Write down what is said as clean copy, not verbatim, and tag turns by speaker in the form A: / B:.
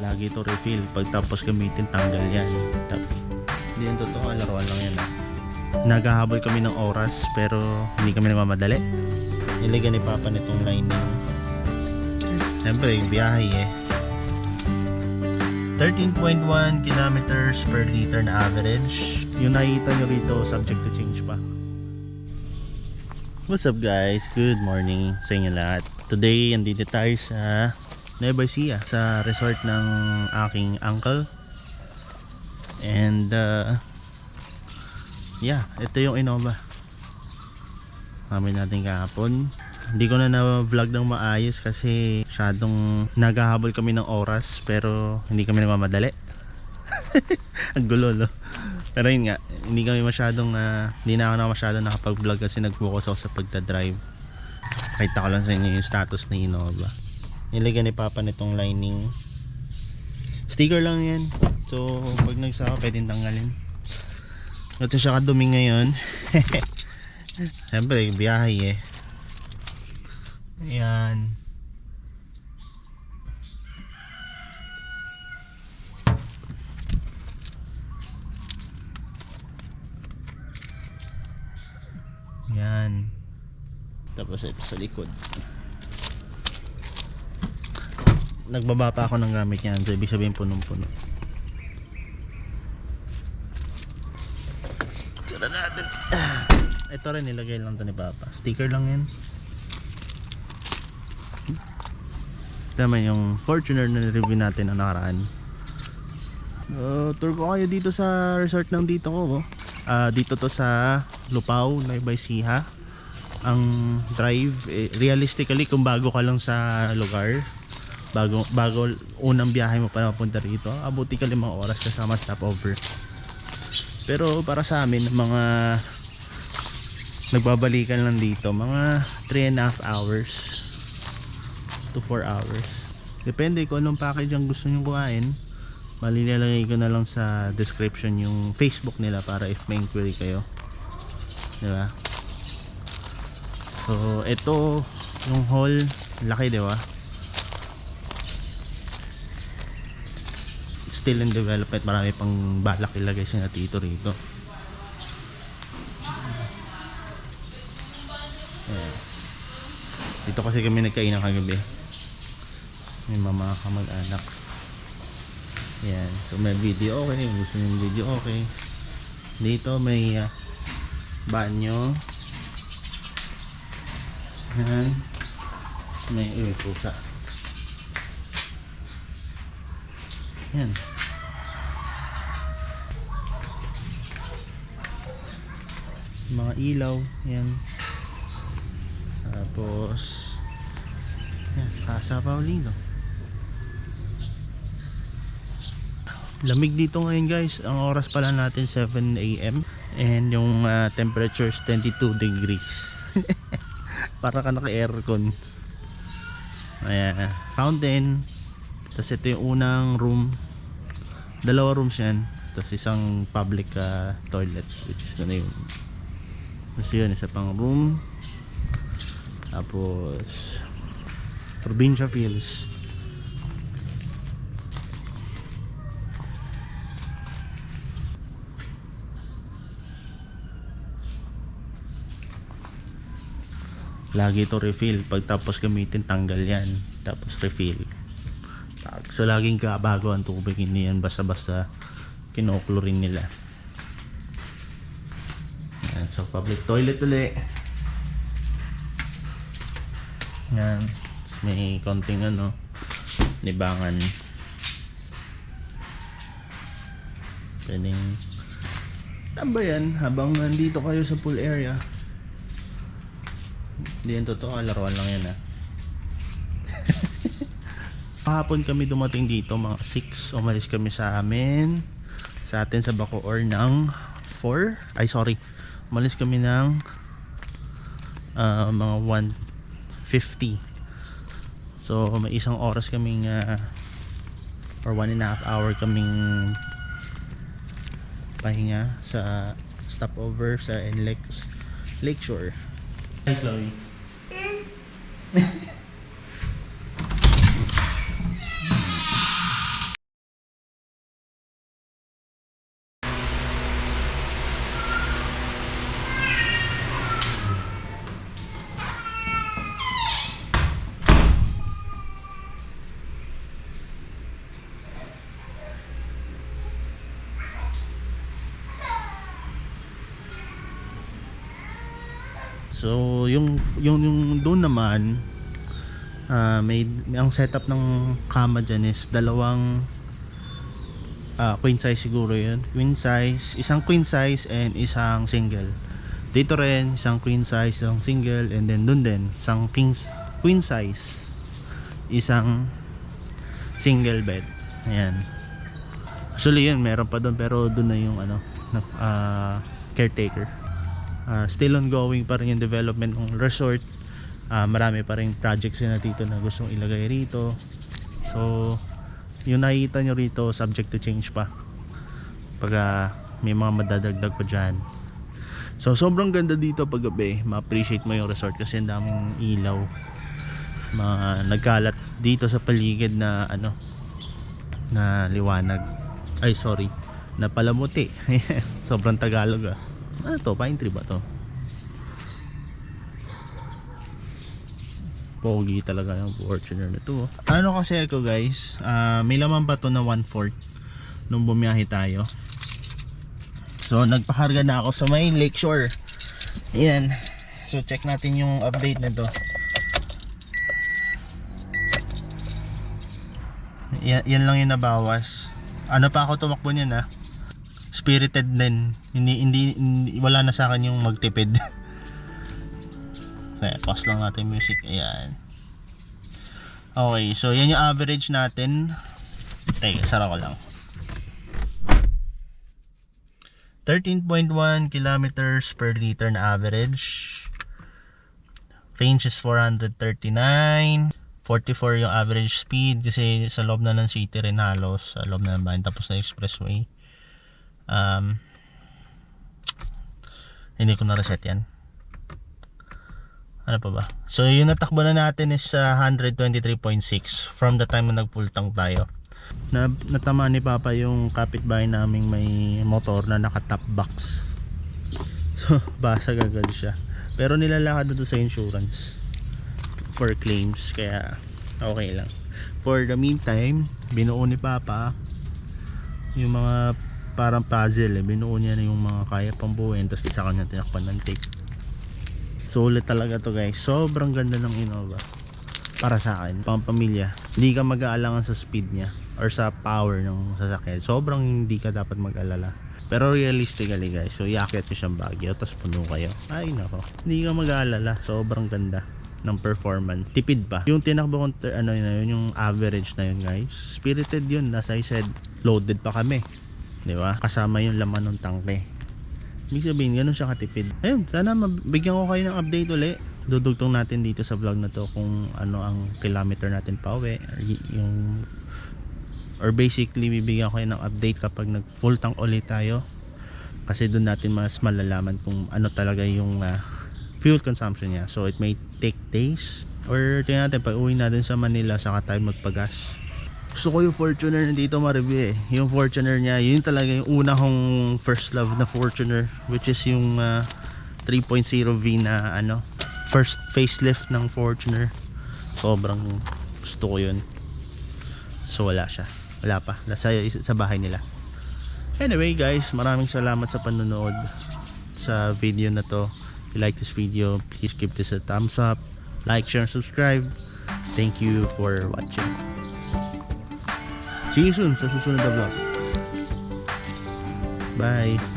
A: Lagi to refill. Pagtapos gamitin, tanggal yan. Hindi yan totoo, laruan lang yan Naghahabol kami ng oras pero hindi kami nagmamadali. Nilagyan ni Papa nitong lining. Siyempre, biyahe 13.1 kilometers per liter na average. Yung nakikita nyo rito, subject to change pa. What's up guys? Good morning sa inyo lahat. Today, andito tayo sa Nueva Ecija, sa resort ng aking uncle. And yeah, ito yung Innova namin natin kahapon. Hindi ko na na-vlog ng maayos kasi masyadong naghahabol kami ng oras pero hindi kami nagmamadali. Ang gulo, no? Pero yun nga, hindi na ako masyadong nakapag-vlog kasi nag-focus ako sa pagdadrive. Kahit ako lang sa inyo yung status ng Innova. Nilagyan ni Papa nitong lining. Sticker lang yan. So pag nagsaka pwedeng tanggalin. Ito siya kadumi ngayon. Siyempre biyahe Ayan. Yan. Tapos ito sa likod. Nagbaba pa ako ng gamit yan. So ibig sabihin punong-puno. Tara natin. Ito rin nilagay lang ito ni Papa. Sticker lang yan. Naman yung Fortuner na review natin ang nakaraan. Tour ko kayo dito sa resort ng dito ko. Dito to sa Lupao, Nueva Ecija. Ang drive, realistically kung bago ka lang sa lugar, bago unang biyahe mo pa napunta rito, abuti ka 5 oras kasama stopover. Pero para sa amin, mga nagbabalikan lang dito, mga 3.5 hours to 4 hours. Depende kung anong package ang gusto nyo kuhain. Malinalagay ko na lang sa description yung Facebook nila para if may inquiry kayo. Diba? So, ito yung hall, laki diba? Still in development, marami pang balak ilagay si na Tito rito. Ayan. Dito kasi kami nagkainan kagabi. May mga kamag-anak. Yan. So may video okay. Gusto nyo yung video okay. Dito may banyo. Yan. May pusa. Yan. Mga ilaw. Yan. Tapos yan. Casa Paulino. Lamig dito ngayon guys. Ang oras pala natin 7 AM and yung temperature is 22 degrees. Para ka naka-aircon. Ayan, fountain. Tapos ito yung unang room. 2 rooms yan. Tapos isang public toilet, which is na yun. Tapos yun, isa pang room. Tapos probinsya feels. Lagi to refill. Pagtapos gamitin, tanggal yan. Tapos refill. So laging kabago ang tubig. Hindi yan basta-basta kinoklorin nila. Yan. So public toilet ulit. Yan. Tapos may konting libangan. Pwedeng tambayan habang nandito kayo sa pool area. Hindi yan totoo, laruan lang yan Kahapon kami dumating dito mga 6. Umalis kami sa atin sa Bacoor ng 4. Ay sorry, umalis kami ng mga 1:50. So may isang oras kaming or 1.5 hour kaming pahinga sa stopover sa NLEX Lakeshore. Hi Chloe. So yung doon naman, may ang setup ng kama dyan is dalawang queen size siguro yun. Queen size, isang queen size and isang single. Dito rin isang queen size, isang single, and then doon din isang queen size, isang single bed. Ayan. Actually yun meron pa doon, pero doon na yung caretaker. Still ongoing pa rin yung development ng resort. Marami pa rin projects na dito na gustong ilagay rito. So yung nakikita nyo rito subject to change pa pag may mga madadagdag pa dyan. So sobrang ganda dito pag gabi. Ma-appreciate mo yung resort kasi ang daming ilaw, mga nagkalat dito sa paligid na na liwanag, ay sorry, na palamuti. Sobrang Tagalog Ano to? Pine tree ba to? Pogi talaga yung Fortuner na to. Ano kasi ako guys, may laman pa to na 1/4 nung bumiyahe tayo. So nagpakarga na ako sa may Lakeshore. Ayan. So check natin yung update nito. Yan lang yung nabawas. Ano pa ako tumakbo niyan Spirited din. Hindi wala na sa akin yung magtipid. Kaya pause lang natin music. Ayan. Okay, so yan yung average natin. Teka, sara ko lang. 13.1 kilometers per liter na average. Range is 439. 44 yung average speed kasi sa loob na ng city rin halos, sa loob na ng bayan, tapos na expressway. Hindi ko na reset yan. Ano pa ba? So yung natakbo na natin is 123.6 from the time na nag full tank tayo. Natama ni Papa yung kapitbahay naming may motor na naka top box. So basag agad siya. Pero nilalakad na to sa insurance for claims, kaya okay lang. For the meantime, binuo ni Papa yung mga parang puzzle binuo niya na yung mga kaya pang buuin, tapos sa kanya tinakpan ng tape. Sulit talaga to guys, sobrang ganda ng Innova para sa akin, pang pamilya. Hindi ka mag-aalangan sa speed niya or sa power ng sasakyan, sobrang hindi ka dapat mag-alala. Pero realistically guys, so iakyat nyo siyang Baguio tapos puno kayo, ay nako, hindi ka mag-aalala. Sobrang ganda ng performance, tipid pa. Yung tinakbo kong yung average na yun guys, spirited yun. As I said, loaded pa kami, di ba? Kasama yung laman ng tangke. Ibig sabihin, ganun siya katipid. Ayun, sana mabigyan ko kayo ng update uli. Dudugtong natin dito sa vlog na to kung ano ang kilometer natin pa uwi, or basically bibigyan ko kayo ng update kapag nag full tank ulit tayo, kasi doon natin mas malalaman kung ano talaga yung fuel consumption niya. So it may take days, or tingnan natin pag uwi natin sa Manila saka tayo magpagas. Gusto ko yung Fortuner na dito ma-review yung Fortuner niya, yun talaga yung una kong first love na Fortuner, which is yung 3.0V na first facelift ng Fortuner. Sobrang gusto ko yun. So wala pa, sa bahay nila. Anyway guys, maraming salamat sa panonood sa video na to. If you like this video, please give this a thumbs up, like, share, and subscribe. Thank you for watching. See you soon sa susunod na vlog. Bye.